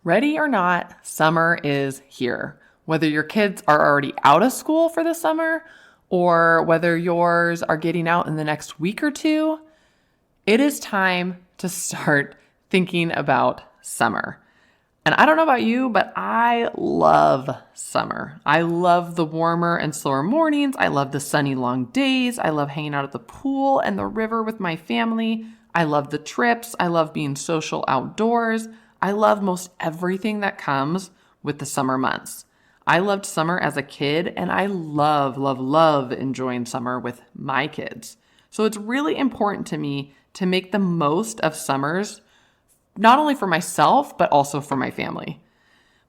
Ready or not, summer is here. Whether your kids are already out of school for the summer or whether yours are getting out in the next week or two, it is time to start thinking about summer. And I don't know about you, but I love summer. I love the warmer and slower mornings. I love the sunny long days. I love hanging out at the pool and the river with my family. I love the trips. I love being social outdoors. I love most everything that comes with the summer months. I loved summer as a kid, and I love enjoying summer with my kids. So it's really important to me to make the most of summers, not only for myself, but also for my family.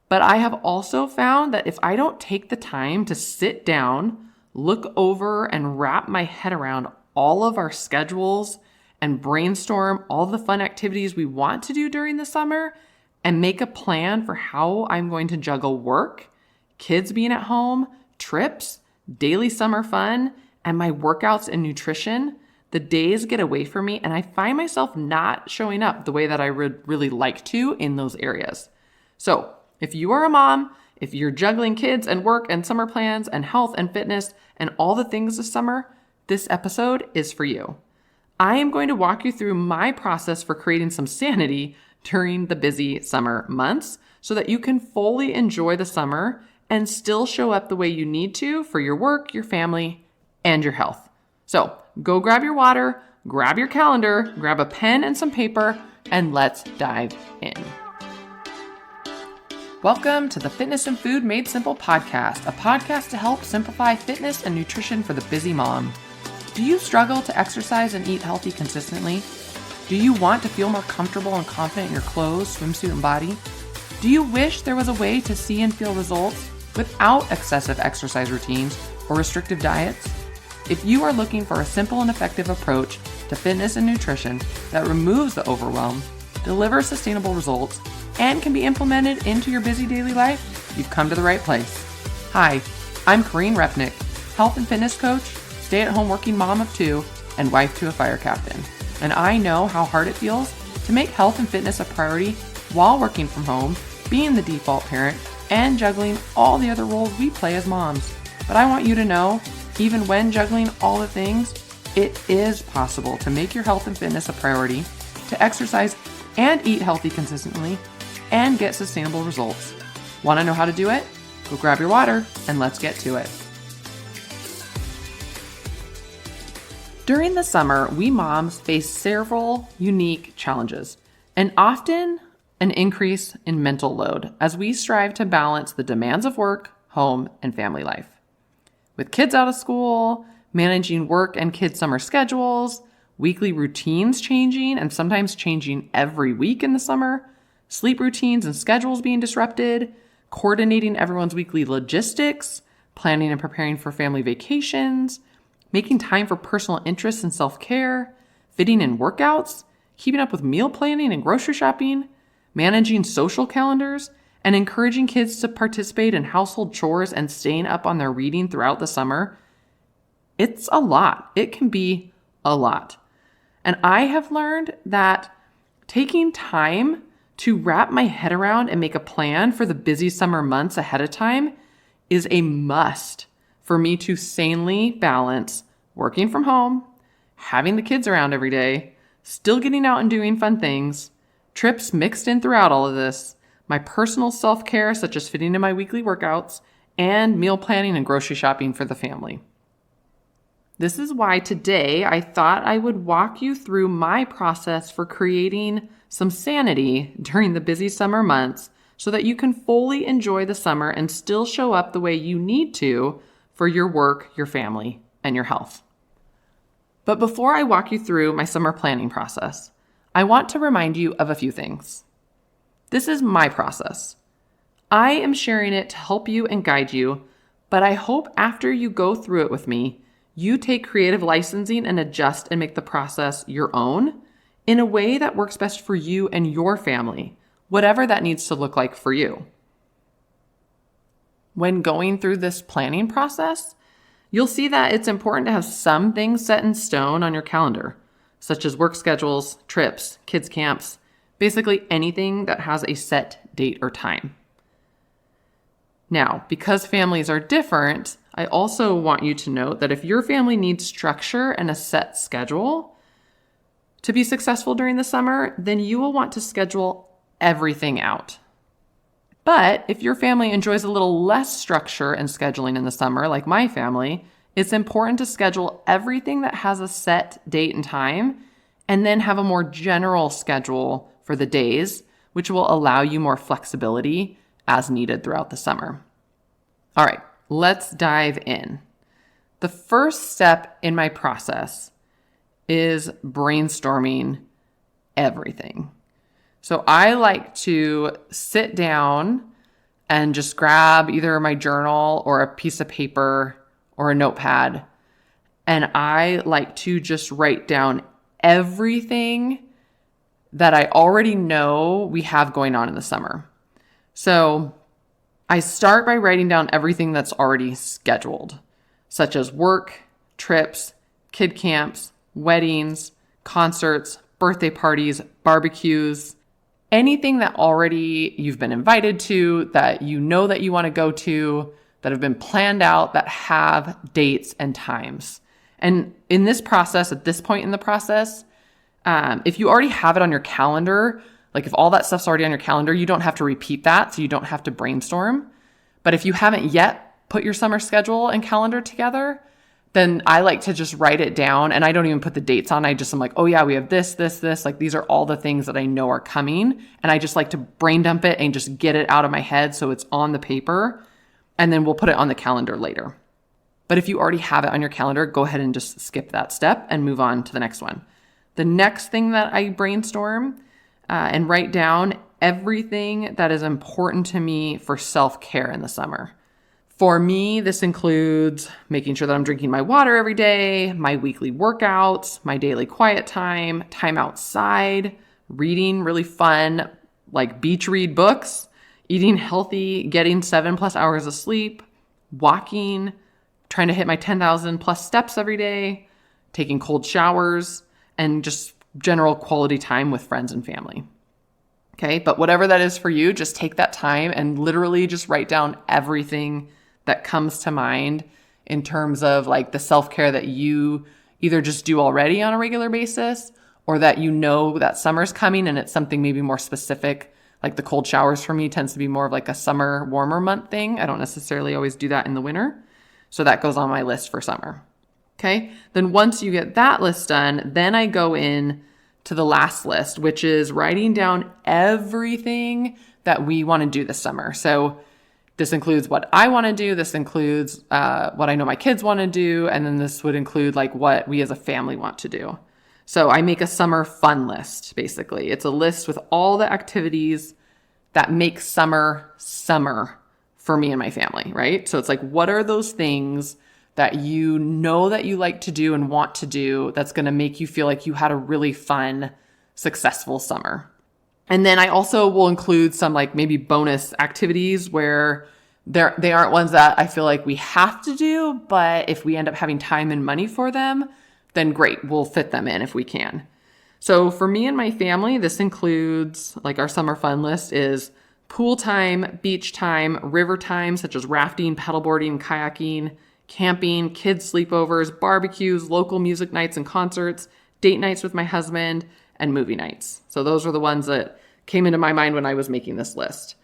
But I have also found that if I don't take the time to sit down, look over, and wrap my head around all of our schedules and brainstorm all the fun activities we want to do during the summer and make a plan for how I'm going to juggle work, kids being at home, trips, daily summer fun, and my workouts and nutrition, the days get away from me and I find myself not showing up the way that I would really like to in those areas. So if you are a mom, if you're juggling kids and work and summer plans and health and fitness and all the things this summer, this episode is for you. I am going to walk you through my process for creating some sanity during the busy summer months so that you can fully enjoy the summer and still show up the way you need to for your work, your family, and your health. So go grab your water, grab your calendar, grab a pen and some paper, and let's dive in. Welcome to the Fitness and Food Made Simple podcast, a podcast to help simplify fitness and nutrition for the busy mom. Do you struggle to exercise and eat healthy consistently? Do you want to feel more comfortable and confident in your clothes, swimsuit, and body? Do you wish there was a way to see and feel results without excessive exercise routines or restrictive diets? If you are looking for a simple and effective approach to fitness and nutrition that removes the overwhelm, delivers sustainable results, and can be implemented into your busy daily life, you've come to the right place. Hi, I'm Corrine Repnick, health and fitness coach, stay-at-home working mom of two, and wife to a fire captain. And I know how hard it feels to make health and fitness a priority while working from home, being the default parent, and juggling all the other roles we play as moms. But I want you to know, even when juggling all the things, it is possible to make your health and fitness a priority, to exercise and eat healthy consistently, and get sustainable results. Want to know how to do it? Go grab your water and let's get to it. During the summer, we moms face several unique challenges and often an increase in mental load as we strive to balance the demands of work, home, and family life. With kids out of school, managing work and kids' summer schedules, weekly routines changing and sometimes changing every week in the summer, sleep routines and schedules being disrupted, coordinating everyone's weekly logistics, planning and preparing for family vacations, making time for personal interests and self-care, fitting in workouts, keeping up with meal planning and grocery shopping, managing social calendars, and encouraging kids to participate in household chores and staying up on their reading throughout the summer. It's a lot. It can be a lot. And I have learned that taking time to wrap my head around and make a plan for the busy summer months ahead of time is a must for me to sanely balance working from home, having the kids around every day, still getting out and doing fun things, trips mixed in throughout all of this, my personal self-care such as fitting in my weekly workouts, and meal planning and grocery shopping for the family. This is why today I thought I would walk you through my process for creating some sanity during the busy summer months so that you can fully enjoy the summer and still show up the way you need to for your work, your family, and your health. But before I walk you through my summer planning process, I want to remind you of a few things. This is my process. I am sharing it to help you and guide you, but I hope after you go through it with me, you take creative licensing and adjust and make the process your own in a way that works best for you and your family, whatever that needs to look like for you. When going through this planning process, you'll see that it's important to have some things set in stone on your calendar, such as work schedules, trips, kids' camps, Basically anything that has a set date or time. Now, because families are different, I also want you to note that if your family needs structure and a set schedule to be successful during the summer, then you will want to schedule everything out. But if your family enjoys a little less structure and scheduling in the summer, like my family, it's important to schedule everything that has a set date and time, and then have a more general schedule for the days, which will allow you more flexibility as needed throughout the summer. All right, let's dive in. The first step in my process is brainstorming everything. So I like to sit down and just grab either my journal or a piece of paper or a notepad, and I like to just write down everything that I already know we have going on in the summer. So I start by writing down everything that's already scheduled, such as work, trips, kid camps, weddings, concerts, birthday parties, barbecues, anything that already you've been invited to, that you know that you want to go to, that have been planned out, that have dates and times. And in this process, at this point in the process, if you already have it on your calendar, like if all that stuff's already on your calendar, you don't have to repeat that, so you don't have to brainstorm. But if you haven't yet put your summer schedule and calendar together, then I like to just write it down, and I don't even put the dates on. I'm like, oh yeah, we have this. Like these are all the things that I know are coming. And I just like to brain dump it and just get it out of my head so it's on the paper, and then we'll put it on the calendar later. But if you already have it on your calendar, go ahead and just skip that step and move on to the next one. The next thing that I brainstorm and write down everything that is important to me for self-care in the summer. For me, this includes making sure that I'm drinking my water every day, my weekly workouts, my daily quiet time outside, reading really fun, like beach read books, eating healthy, getting 7+ hours of sleep, walking, trying to hit my 10,000 plus steps every day, taking cold showers, and just general quality time with friends and family. Okay, but whatever that is for you, just take that time and literally just write down everything that comes to mind in terms of like the self-care that you either just do already on a regular basis, or that you know that summer's coming and it's something maybe more specific. Like the cold showers for me tends to be more of like a summer warmer month thing. I don't necessarily always do that in the winter. So that goes on my list for summer. Okay. Then once you get that list done, then I go in to the last list, which is writing down everything that we want to do this summer. So this includes what I want to do. This includes what I know my kids want to do. And then this would include like what we as a family want to do. So I make a summer fun list, basically. It's a list with all the activities that make summer for me and my family, right? So it's like, what are those things that you know that you like to do and want to do that's going to make you feel like you had a really fun, successful summer? And then I also will include some like maybe bonus activities where they aren't ones that I feel like we have to do, but if we end up having time and money for them, then great, we'll fit them in if we can. So for me and my family, this includes like our summer fun list is pool time, beach time, river time, such as rafting, paddleboarding, kayaking, camping, kids sleepovers, barbecues, local music nights and concerts, date nights with my husband, and movie nights. So those are the ones that came into my mind when I was making this list.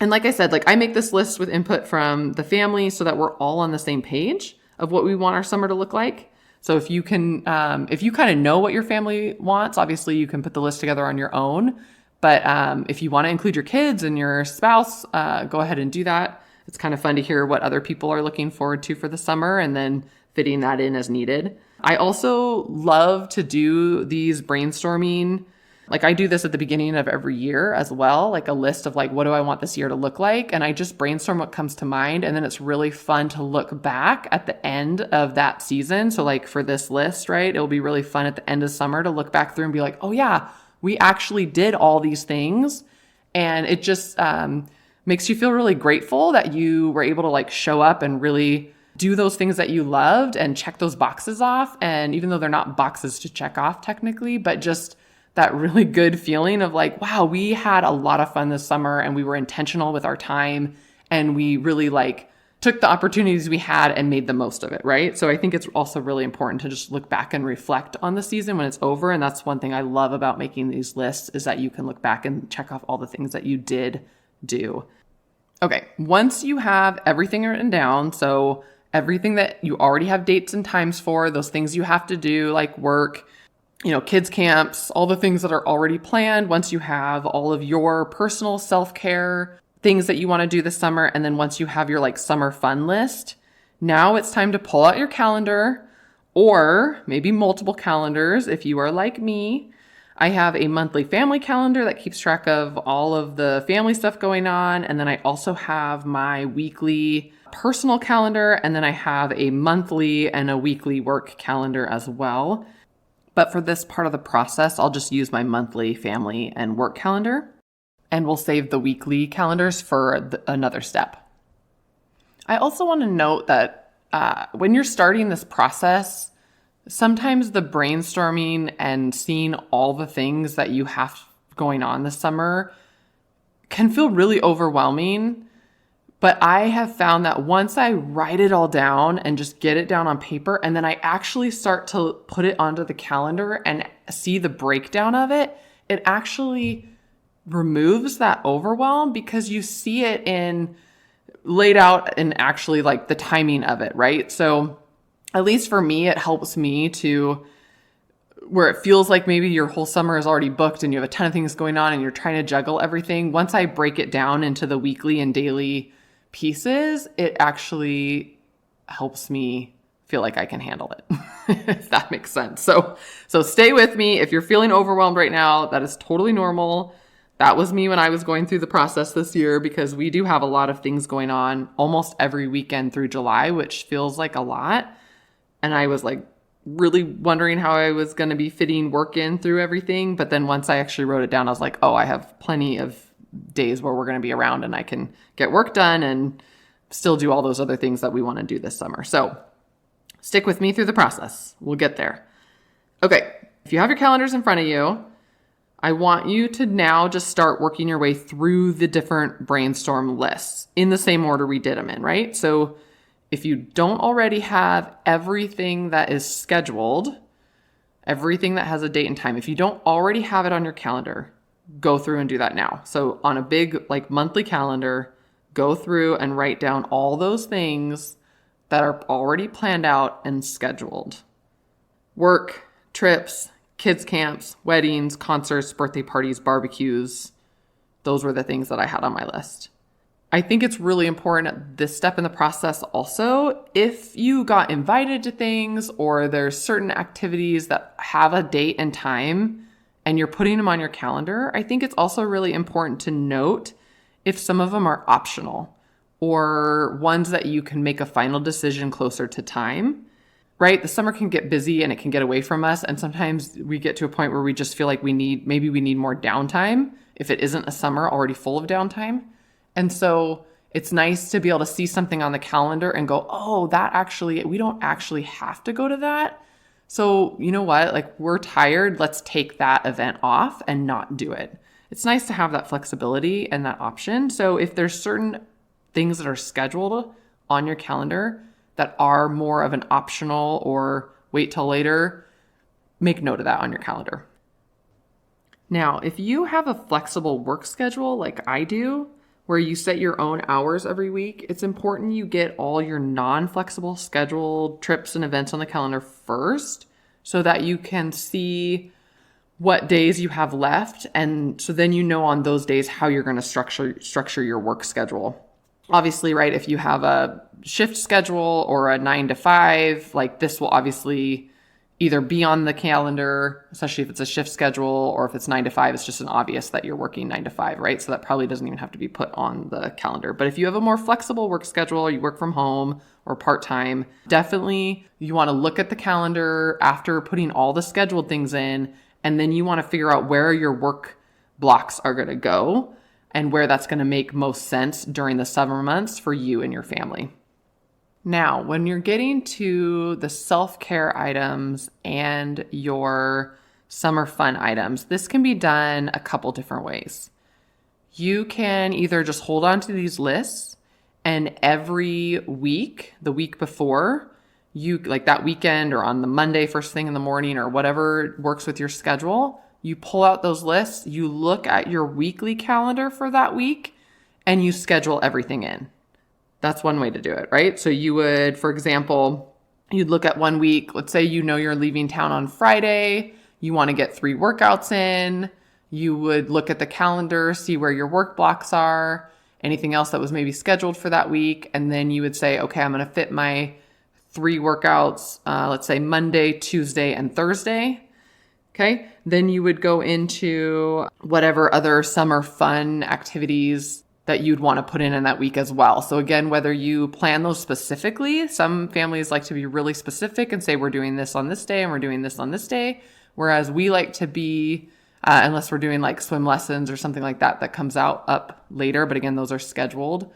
And like I said, like I make this list with input from the family so that we're all on the same page of what we want our summer to look like. So if you can, if you kind of know what your family wants, obviously you can put the list together on your own. But if you want to include your kids and your spouse, go ahead and do that. It's kind of fun to hear what other people are looking forward to for the summer and then fitting that in as needed. I also love to do these brainstorming. Like I do this at the beginning of every year as well, like a list of like, what do I want this year to look like? And I just brainstorm what comes to mind. And then it's really fun to look back at the end of that season. So like for this list, right, it'll be really fun at the end of summer to look back through and be like, oh yeah, we actually did all these things. And it just makes you feel really grateful that you were able to like show up and really do those things that you loved and check those boxes off. And even though they're not boxes to check off technically, but just that really good feeling of like, wow, we had a lot of fun this summer and we were intentional with our time and we really like took the opportunities we had and made the most of it, right? So I think it's also really important to just look back and reflect on the season when it's over. And that's one thing I love about making these lists is that you can look back and check off all the things that you did do. Okay, once you have everything written down, so everything that you already have dates and times for, those things you have to do like work, kids camps, all the things that are already planned, once you have all of your personal self-care things that you want to do this summer, and then once you have your like summer fun list, now it's time to pull out your calendar or maybe multiple calendars if you are like me. I have a monthly family calendar that keeps track of all of the family stuff going on, and then I also have my weekly personal calendar, and then I have a monthly and a weekly work calendar as well. But for this part of the process, I'll just use my monthly family and work calendar, and we'll save the weekly calendars for another step. I also want to note that when you're starting this process, sometimes the brainstorming and seeing all the things that you have going on this summer can feel really overwhelming. But I have found that once I write it all down and just get it down on paper, and then I actually start to put it onto the calendar and see the breakdown of it, it actually removes that overwhelm because you see it laid out and actually like the timing of it, right? So at least for me, it helps me to where it feels like maybe your whole summer is already booked and you have a ton of things going on and you're trying to juggle everything. Once I break it down into the weekly and daily pieces, it actually helps me feel like I can handle it, if that makes sense. So stay with me. If you're feeling overwhelmed right now, that is totally normal. That was me when I was going through the process this year because we do have a lot of things going on almost every weekend through July, which feels like a lot. And I was like really wondering how I was going to be fitting work in through everything. But then once I actually wrote it down, I was like, oh, I have plenty of days where we're going to be around and I can get work done and still do all those other things that we want to do this summer. So stick with me through the process. We'll get there. Okay. If you have your calendars in front of you, I want you to now just start working your way through the different brainstorm lists in the same order we did them in, right? So if you don't already have everything that is scheduled, everything that has a date and time, if you don't already have it on your calendar, go through and do that now. So on a big like monthly calendar, go through and write down all those things that are already planned out and scheduled. Work, trips, kids camps, weddings, concerts, birthday parties, barbecues. Those were the things that I had on my list. I think it's really important at this step in the process also, if you got invited to things or there's certain activities that have a date and time and you're putting them on your calendar, I think it's also really important to note if some of them are optional or ones that you can make a final decision closer to time. Right? The summer can get busy and it can get away from us. And sometimes we get to a point where we just feel like maybe we need more downtime if it isn't a summer already full of downtime. And so it's nice to be able to see something on the calendar and go, oh, we don't actually have to go to that. So you know what? Like we're tired. Let's take that event off and not do it. It's nice to have that flexibility and that option. So if there's certain things that are scheduled on your calendar that are more of an optional or wait till later, make note of that on your calendar. Now, if you have a flexible work schedule like I do, where you set your own hours every week, it's important you get all your non-flexible scheduled trips and events on the calendar first so that you can see what days you have left. And so then you know on those days how you're going to structure your work schedule. Obviously, right, if you have a shift schedule or a 9 to 5, like this will obviously either be on the calendar, especially if it's a shift schedule, or if it's 9 to 5, it's just an obvious that you're working 9 to 5, right? So that probably doesn't even have to be put on the calendar. But if you have a more flexible work schedule, or you work from home or part-time, definitely you want to look at the calendar after putting all the scheduled things in, and then you want to figure out where your work blocks are going to go and where that's going to make most sense during the summer months for you and your family. Now, when you're getting to the self-care items and your summer fun items. This can be done a couple different ways. You can either just hold on to these lists, and every week, the week before, you like that weekend or on the Monday first thing in the morning or whatever works with your schedule, you pull out those lists, you look at your weekly calendar for that week, and you schedule everything in. That's one way to do it, right? So you would, for example, you'd look at one week, let's say you're leaving town on Friday, you want to get 3 workouts in, you would look at the calendar, see where your work blocks are, anything else that was maybe scheduled for that week, and then you would say, okay, I'm going to fit my 3 workouts, let's say Monday, Tuesday, and Thursday. Okay, then you would go into whatever other summer fun activities that you'd want to put in that week as well. So again, whether you plan those specifically, some families like to be really specific and say, we're doing this on this day and we're doing this on this day. Whereas we like to be, unless we're doing like swim lessons or something like that comes up later. But again, those are scheduled.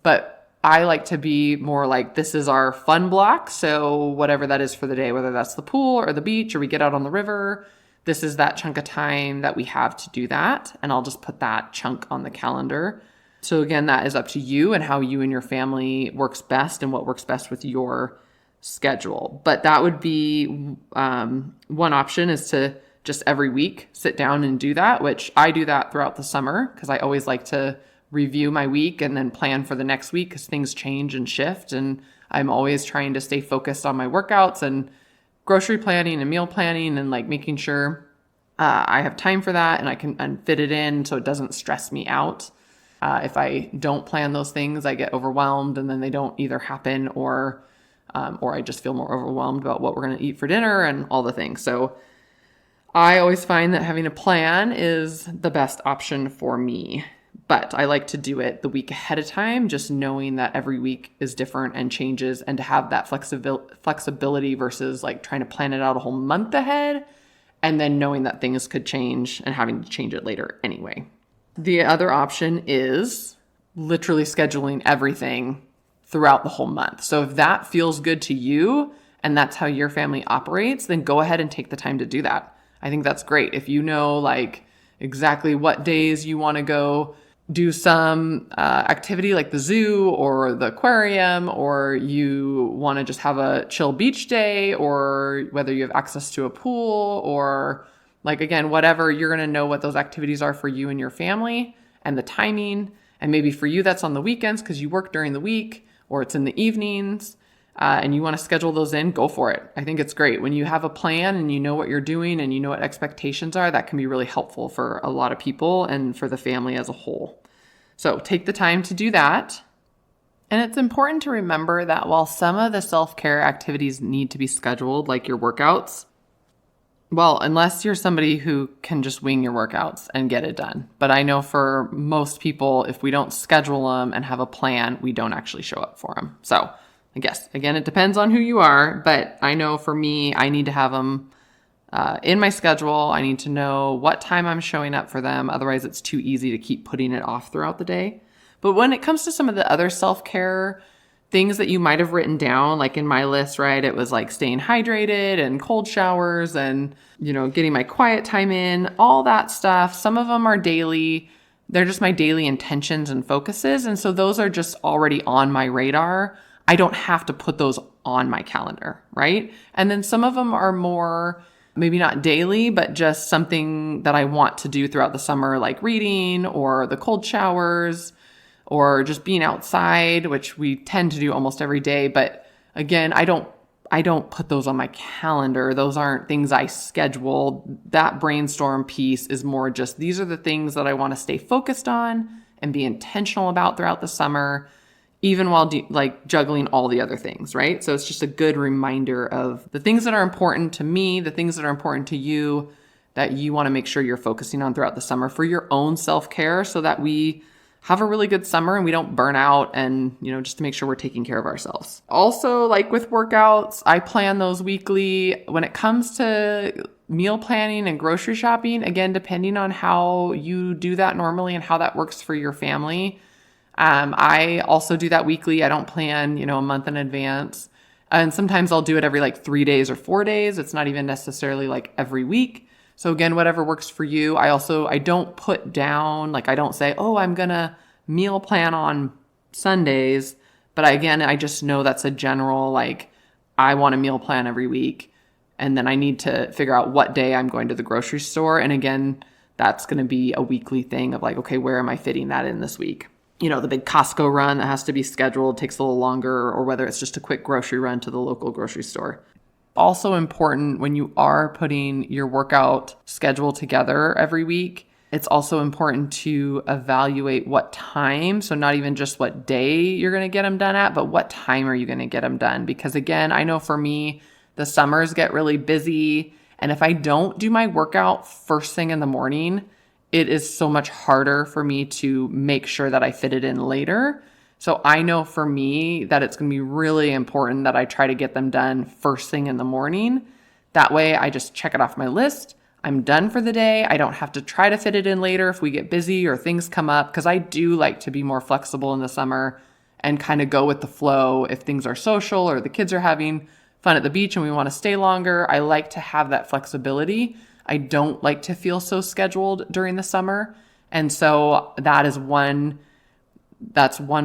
But I like to be more like, this is our fun block. So whatever that is for the day, whether that's the pool or the beach or we get out on the river, this is that chunk of time that we have to do that. And I'll just put that chunk on the calendar. So again, that is up to you and how you and your family works best and what works best with your schedule. But that would be one option, is to just every week sit down and do that, which I do that throughout the summer because I always like to review my week and then plan for the next week because things change and shift. And I'm always trying to stay focused on my workouts and grocery planning and meal planning and like making sure I have time for that and I can fit it in so it doesn't stress me out. If I don't plan those things, I get overwhelmed and then they don't either happen or I just feel more overwhelmed about what we're going to eat for dinner and all the things. So I always find that having a plan is the best option for me, but I like to do it the week ahead of time, just knowing that every week is different and changes, and to have that flexibility versus like trying to plan it out a whole month ahead and then knowing that things could change and having to change it later anyway. The other option is literally scheduling everything throughout the whole month. So if that feels good to you and that's how your family operates, then go ahead and take the time to do that. I think that's great. If you know like exactly what days you want to go do some activity like the zoo or the aquarium, or you want to just have a chill beach day, or whether you have access to a pool, or like, again, whatever, you're going to know what those activities are for you and your family and the timing. And maybe for you, that's on the weekends because you work during the week, or it's in the evenings and you want to schedule those in, go for it. I think it's great. When you have a plan and you know what you're doing and you know what expectations are, that can be really helpful for a lot of people and for the family as a whole. So take the time to do that. And it's important to remember that while some of the self-care activities need to be scheduled, like your workouts, well, unless you're somebody who can just wing your workouts and get it done. But I know for most people, if we don't schedule them and have a plan, we don't actually show up for them. So I guess, again, it depends on who you are. But I know for me, I need to have them in my schedule. I need to know what time I'm showing up for them. Otherwise, it's too easy to keep putting it off throughout the day. But when it comes to some of the other self-care things that you might have written down, like in my list, right? It was like staying hydrated and cold showers and, getting my quiet time in, all that stuff. Some of them are daily. They're just my daily intentions and focuses. And so those are just already on my radar. I don't have to put those on my calendar, right? And then some of them are more, maybe not daily, but just something that I want to do throughout the summer, like reading or the cold showers, or just being outside, which we tend to do almost every day. But again, I don't put those on my calendar. Those aren't things I schedule. That brainstorm piece is more just, these are the things that I want to stay focused on and be intentional about throughout the summer, even while juggling all the other things, right? So it's just a good reminder of the things that are important to me, the things that are important to you, that you want to make sure you're focusing on throughout the summer for your own self-care, so that we have a really good summer and we don't burn out, and, just to make sure we're taking care of ourselves. Also, like with workouts, I plan those weekly. When it comes to meal planning and grocery shopping, again, depending on how you do that normally and how that works for your family, I also do that weekly. I don't plan, a month in advance. And sometimes I'll do it every 3 days or 4 days. It's not even necessarily every week. So again, whatever works for you. I don't put down, like I don't say, oh, I'm going to meal plan on Sundays. But I just know that's a general, like I want a meal plan every week. And then I need to figure out what day I'm going to the grocery store. And again, that's going to be a weekly thing of like, okay, where am I fitting that in this week? You know, the big Costco run that has to be scheduled takes a little longer, or whether it's just a quick grocery run to the local grocery store. Also important when you are putting your workout schedule together every week, it's also important to evaluate what time. So not even just what day you're going to get them done at, but what time are you going to get them done? Because again, I know for me, the summers get really busy. And if I don't do my workout first thing in the morning, it is so much harder for me to make sure that I fit it in later. So I know for me that it's going to be really important that I try to get them done first thing in the morning. That way I just check it off my list. I'm done for the day. I don't have to try to fit it in later if we get busy or things come up, because I do like to be more flexible in the summer and kind of go with the flow. If things are social or the kids are having fun at the beach and we want to stay longer, I like to have that flexibility. I don't like to feel so scheduled during the summer. And so that's one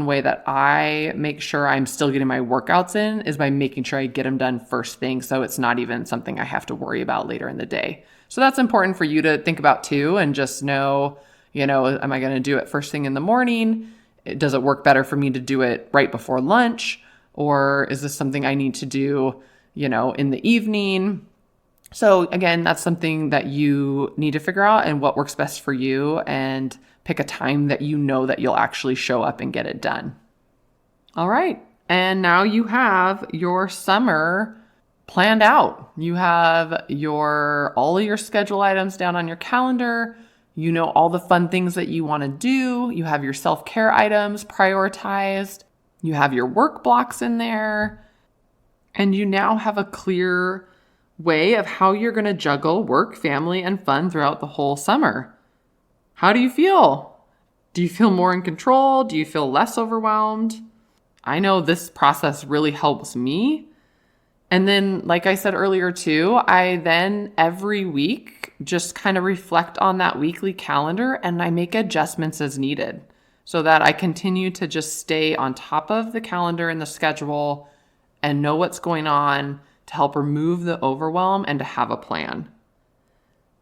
way that I make sure I'm still getting my workouts in, is by making sure I get them done first thing. So it's not even something I have to worry about later in the day. So that's important for you to think about too, and just know, am I going to do it first thing in the morning? Does it work better for me to do it right before lunch? Or is this something I need to do, in the evening? So again, that's something that you need to figure out, and what works best for you, and pick a time that you know that you'll actually show up and get it done. All right. And now you have your summer planned out. You have all of your schedule items down on your calendar. You know all the fun things that you want to do. You have your self-care items prioritized. You have your work blocks in there. And you now have a clear way of how you're going to juggle work, family, and fun throughout the whole summer. How do you feel? Do you feel more in control? Do you feel less overwhelmed? I know this process really helps me. And then, like I said earlier too, I then every week just kind of reflect on that weekly calendar, and I make adjustments as needed so that I continue to just stay on top of the calendar and the schedule and know what's going on, to help remove the overwhelm and to have a plan.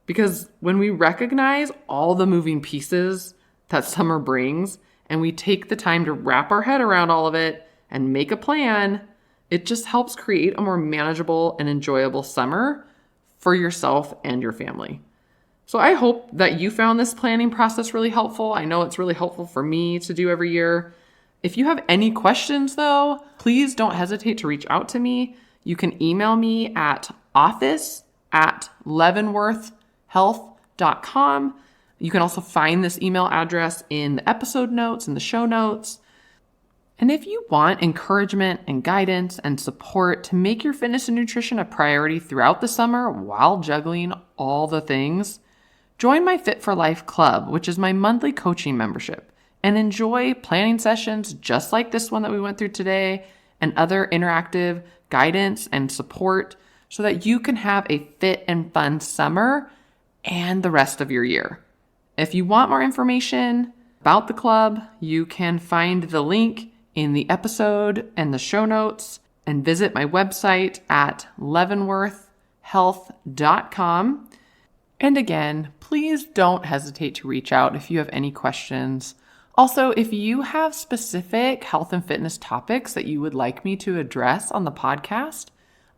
Because when we recognize all the moving pieces that summer brings, and we take the time to wrap our head around all of it and make a plan, it just helps create a more manageable and enjoyable summer for yourself and your family. So I hope that you found this planning process really helpful. I know it's really helpful for me to do every year. If you have any questions though, please don't hesitate to reach out to me. You can email me at office@leavenworthhealth.com. You can also find this email address in the episode notes and the show notes. And if you want encouragement and guidance and support to make your fitness and nutrition a priority throughout the summer while juggling all the things, join my Fit for Life Club, which is my monthly coaching membership, and enjoy planning sessions just like this one that we went through today, and other interactive guidance and support so that you can have a fit and fun summer and the rest of your year. If you want more information about the club, you can find the link in the episode and the show notes, and visit my website at leavenworthhealth.com. And again, please don't hesitate to reach out if you have any questions. Also, if you have specific health and fitness topics that you would like me to address on the podcast,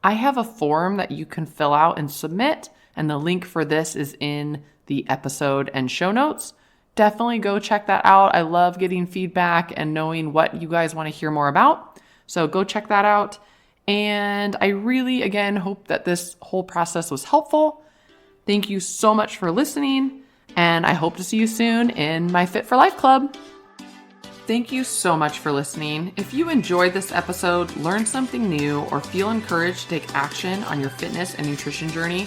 I have a form that you can fill out and submit, and the link for this is in the episode and show notes. Definitely go check that out. I love getting feedback and knowing what you guys want to hear more about. So go check that out. And I really, again, hope that this whole process was helpful. Thank you so much for listening, and I hope to see you soon in my Fit for Life Club. Thank you so much for listening. If you enjoyed this episode, learned something new, or feel encouraged to take action on your fitness and nutrition journey,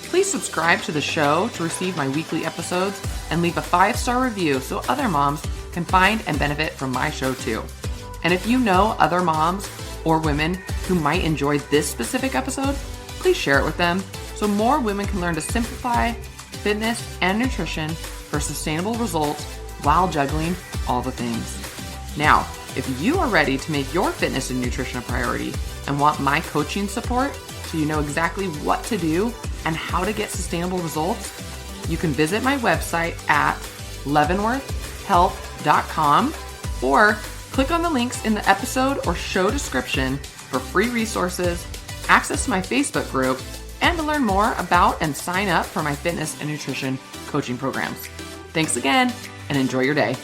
please subscribe to the show to receive my weekly episodes, and leave a 5-star review so other moms can find and benefit from my show too. And if you know other moms or women who might enjoy this specific episode, please share it with them. so more women can learn to simplify fitness and nutrition for sustainable results while juggling all the things. Now, if you are ready to make your fitness and nutrition a priority and want my coaching support so you know exactly what to do and how to get sustainable results, you can visit my website at leavenworthhealth.com or click on the links in the episode or show description for free resources, access to my Facebook group, and to learn more about and sign up for my fitness and nutrition coaching programs. Thanks again, and enjoy your day.